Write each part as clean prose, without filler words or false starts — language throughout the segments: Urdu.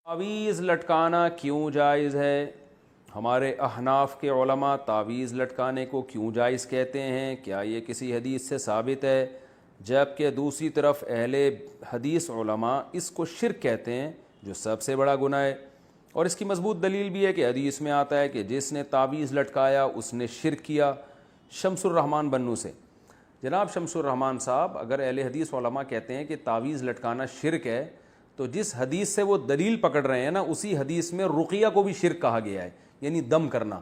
تعویذ لٹکانا کیوں جائز ہے؟ ہمارے احناف کے علماء تعویذ لٹکانے کو کیوں جائز کہتے ہیں؟ کیا یہ کسی حدیث سے ثابت ہے؟ جبکہ دوسری طرف اہل حدیث علماء اس کو شرک کہتے ہیں، جو سب سے بڑا گناہ ہے۔ اور اس کی مضبوط دلیل بھی ہے کہ حدیث میں آتا ہے کہ جس نے تعویذ لٹکایا اس نے شرک کیا۔ شمس الرحمن بنو سے جناب شمس الرحمن صاحب، اگر اہل حدیث علماء کہتے ہیں کہ تعویذ لٹکانا شرک ہے، تو جس حدیث سے وہ دلیل پکڑ رہے ہیں نا، اسی حدیث میں رقیہ کو بھی شرک کہا گیا ہے، یعنی دم کرنا۔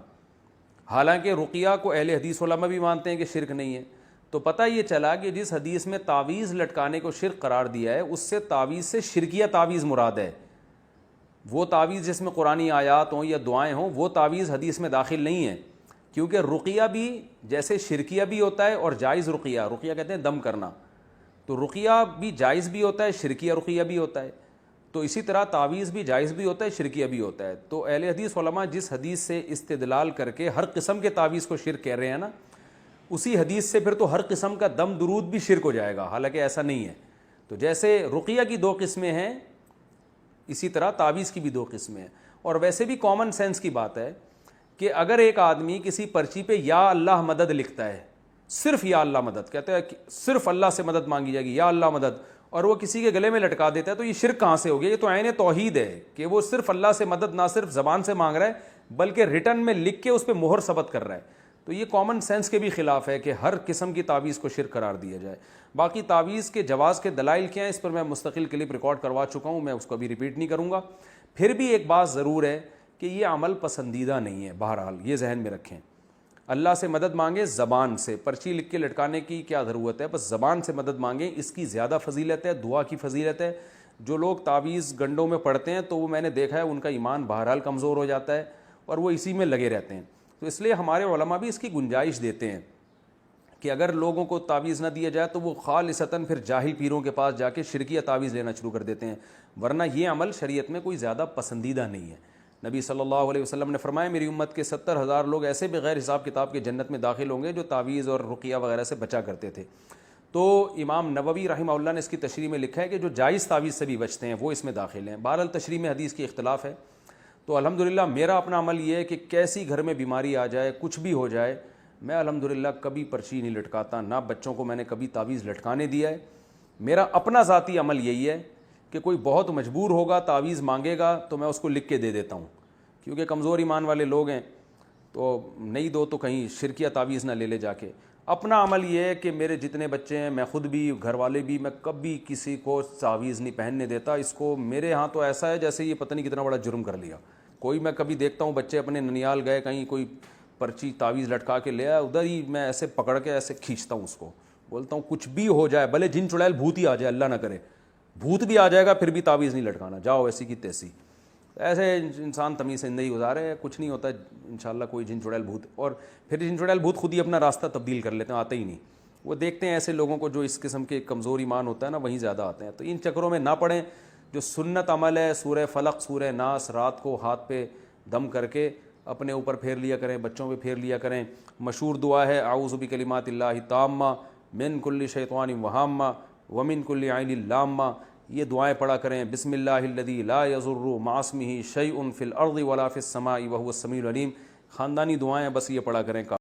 حالانکہ رقیہ کو اہل حدیث علماء بھی مانتے ہیں کہ شرک نہیں ہے۔ تو پتہ یہ چلا کہ جس حدیث میں تعویذ لٹکانے کو شرک قرار دیا ہے، اس سے تعویذ سے شرکیہ تعویذ مراد ہے۔ وہ تعویذ جس میں قرآنی آیات ہوں یا دعائیں ہوں، وہ تعویذ حدیث میں داخل نہیں ہے، کیونکہ رقیہ بھی جیسے شرکیہ بھی ہوتا ہے اور جائز رقیہ کہتے ہیں دم کرنا، تو رقیہ بھی جائز بھی ہوتا ہے، شرکیہ رقیہ بھی ہوتا ہے۔ تو اسی طرح تعویذ بھی جائز بھی ہوتا ہے، شرکیہ بھی ہوتا ہے۔ تو اہل حدیث علماء جس حدیث سے استدلال کر کے ہر قسم کے تعویذ کو شرک کہہ رہے ہیں نا، اسی حدیث سے پھر تو ہر قسم کا دم درود بھی شرک ہو جائے گا، حالانکہ ایسا نہیں ہے۔ تو جیسے رقیہ کی دو قسمیں ہیں، اسی طرح تعویذ کی بھی دو قسمیں ہیں۔ اور ویسے بھی کامن سینس کی بات ہے کہ اگر ایک آدمی کسی پرچی پہ یا اللہ مدد لکھتا ہے، صرف یا اللہ مدد کہتا ہے، صرف اللہ سے مدد مانگی جائے گی، یا اللہ مدد، اور وہ کسی کے گلے میں لٹکا دیتا ہے، تو یہ شرک کہاں سے ہو گیا؟ یہ تو عین توحید ہے کہ وہ صرف اللہ سے مدد نہ صرف زبان سے مانگ رہا ہے، بلکہ ریٹن میں لکھ کے اس پہ مہر ثبت کر رہا ہے۔ تو یہ کامن سینس کے بھی خلاف ہے کہ ہر قسم کی تعویذ کو شرک قرار دیا جائے۔ باقی تعویذ کے جواز کے دلائل کیا ہیں، اس پر میں مستقل کلپ ریکارڈ کروا چکا ہوں، میں اس کو ابھی ریپیٹ نہیں کروں گا۔ پھر بھی ایک بات ضرور ہے کہ یہ عمل پسندیدہ نہیں ہے، بہرحال یہ ذہن میں رکھیں۔ اللہ سے مدد مانگیں زبان سے، پرچی لکھ کے لٹکانے کی کیا ضرورت ہے، بس زبان سے مدد مانگیں، اس کی زیادہ فضیلت ہے، دعا کی فضیلت ہے۔ جو لوگ تعویذ گنڈوں میں پڑھتے ہیں تو وہ میں نے دیکھا ہے ان کا ایمان بہرحال کمزور ہو جاتا ہے اور وہ اسی میں لگے رہتے ہیں۔ تو اس لیے ہمارے علماء بھی اس کی گنجائش دیتے ہیں کہ اگر لوگوں کو تعویذ نہ دیا جائے تو وہ خالصتاً پھر جاہل پیروں کے پاس جا کے شرکیہ تعویذ لینا شروع کر دیتے ہیں، ورنہ یہ عمل شریعت میں کوئی زیادہ پسندیدہ نہیں ہے۔ نبی صلی اللہ علیہ وسلم نے فرمایا میری امت کے 70,000 لوگ ایسے بغیر حساب کتاب کے جنت میں داخل ہوں گے جو تعویذ اور رقیہ وغیرہ سے بچا کرتے تھے۔ تو امام نووی رحمہ اللہ نے اس کی تشریح میں لکھا ہے کہ جو جائز تعویذ سے بھی بچتے ہیں وہ اس میں داخل ہیں۔ بہرحال تشریح میں حدیث کی اختلاف ہے۔ تو الحمدللہ میرا اپنا عمل یہ ہے کہ کیسی گھر میں بیماری آ جائے، کچھ بھی ہو جائے، میں الحمدللہ کبھی پرچی نہیں لٹکاتا، نہ بچوں کو میں نے کبھی تعویذ لٹکانے دیا ہے۔ میرا اپنا ذاتی عمل یہی ہے کہ کوئی بہت مجبور ہوگا تعویذ مانگے گا تو میں اس کو لکھ کے دے دیتا ہوں، کیونکہ کمزور ایمان والے لوگ ہیں، تو نہیں دو تو کہیں شرکیہ تعویذ نہ لے جا کے۔ اپنا عمل یہ ہے کہ میرے جتنے بچے ہیں، میں خود بھی، گھر والے بھی، میں کبھی کسی کو تعویذ نہیں پہننے دیتا۔ اس کو میرے ہاں تو ایسا ہے جیسے یہ پتہ نہیں کتنا بڑا جرم کر لیا۔ کوئی میں کبھی دیکھتا ہوں بچے اپنے ننیال گئے کہیں، کوئی پرچی تعویذ لٹکا کے لے آیا، ادھر ہی میں ایسے پکڑ کے ایسے کھینچتا ہوں اس کو، بولتا ہوں کچھ بھی ہو جائے، بھلے جن چڑیل بھوت ہی آ جائے، اللہ نہ کرے بھوت بھی آ جائے گا پھر بھی تعویذ نہیں لٹکانا، جاؤ ایسی کی تیسی۔ ایسے انسان تمیز سے زندگی گزارے، کچھ نہیں ہوتا انشاءاللہ کوئی جن چڑیل بھوت، اور پھر جن چڑیل بھوت خود ہی اپنا راستہ تبدیل کر لیتے ہیں، آتے ہی نہیں۔ وہ دیکھتے ہیں ایسے لوگوں کو جو اس قسم کے کمزور ایمان ہوتا ہے نا، وہیں زیادہ آتے ہیں۔ تو ان چکروں میں نہ پڑیں۔ جو سنت عمل ہے، سورہ فلق، سورہ ناس، رات کو ہاتھ پہ دم کر کے اپنے اوپر پھیر لیا کریں، بچوں پہ پھیر لیا کریں۔ مشہور دعا ہے اعوذ بکلمات اللہ التامہ من کل شیطان وہامہ ومن کل عین لامہ، یہ دعائیں پڑھا کریں۔ بسم اللہ الذی لا یضر مع اسمہ شیء فی الارض ولا فی السماء وہو السمیع العلیم، خاندانی دعائیں بس یہ پڑھا کریں کافی۔